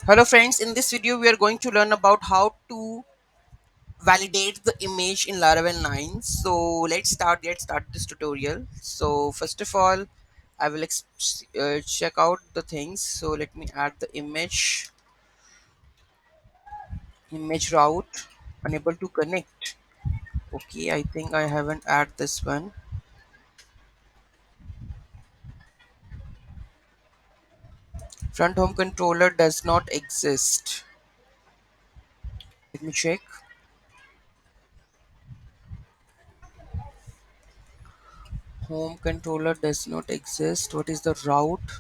Hello friends, in this video we are going to learn about how to validate the image in Laravel 9. So let's start this tutorial. So first of all, I will check out the things. So let me add the image route unable to connect. Okay, I think I haven't add this one. Front home controller does not exist. Let me check. Home controller does not exist. What is the route?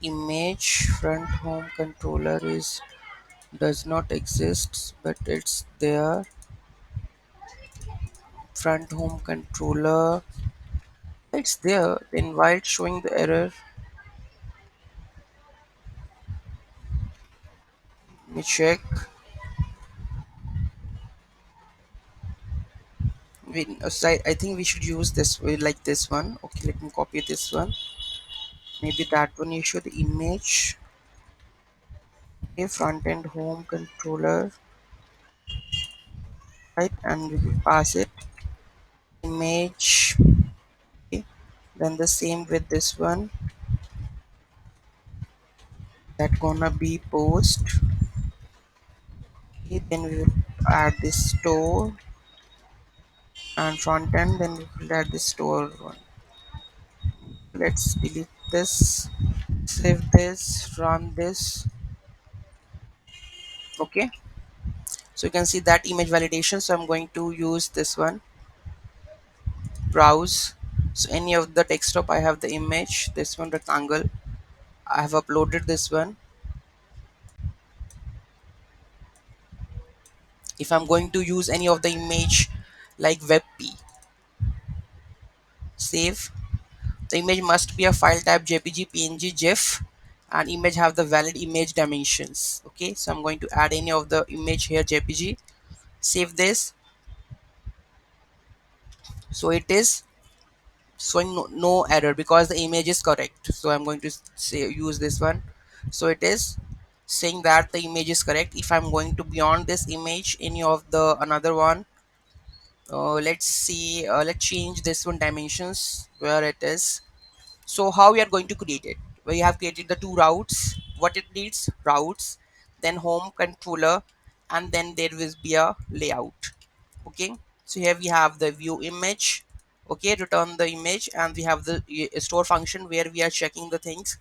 Image front home controller is does not exist, but it's there. Front home controller, it's there. Then why it's showing the error? Let me check. I think we should use this way, like this one. Okay, let me copy this one. Maybe that one you show the image. Okay, front end home controller, right? And we will pass it image. Okay. Then the same with this one. That gonna be post. Okay, then we will add this store and front end. Then we will add this store one. Let's delete this, save this, run this. Okay, so you can see that image validation. So I'm going to use this one, browse. So any of the desktop, I have the image, this one rectangle, I have uploaded this one. If I'm going to use any of the image like webp, save. The image must be a file type jpg, png, gif, and image have the valid image dimensions. Okay, so I'm going to add any of the image here, jpg, save this. So it is showing no error because the image is correct. So I'm going to say use this one. So it is saying that the image is correct. If I'm going to beyond this image, any of the another one, let's see, let's change this one dimensions where it is. So how we are going to create it? We have created the two routes. What it needs? Routes, then home controller, and then there will be a layout. Okay, so here we have the view image. Okay, return the image, and we have the store function where we are checking the things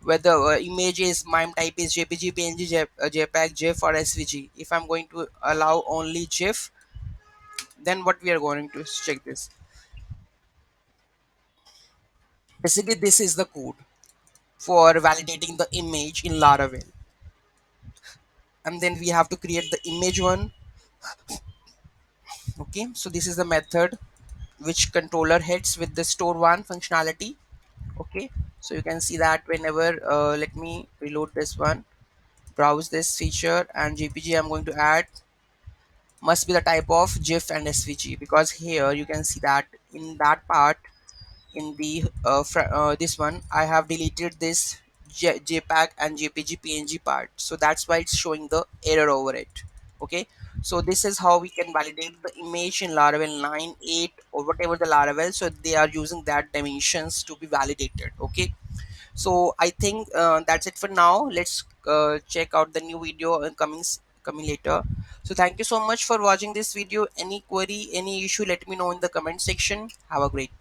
whether image is MIME type is jpg, png, jpeg, gif, or svg. If I'm going to allow only gif, then what we are going to check this. Basically this is the code for validating the image in Laravel. And then we have to create the image one. Okay, so this is the method which controller hits with the store one functionality. Okay, so you can see that whenever let me reload this one, browse this feature, and jpg I'm going to add must be the type of gif and svg, because here you can see that in that part, in the this one I have deleted this jpeg and jpg png part, so that's why it's showing the error over it. Okay, so this is how we can validate the image in Laravel 9, 8, or whatever the Laravel, so they are using that dimensions to be validated. Okay, so I think that's it for now. Let's check out the new video coming later. So thank you so much for watching this video. Any query, any issue, let me know in the comment section. Have a great day.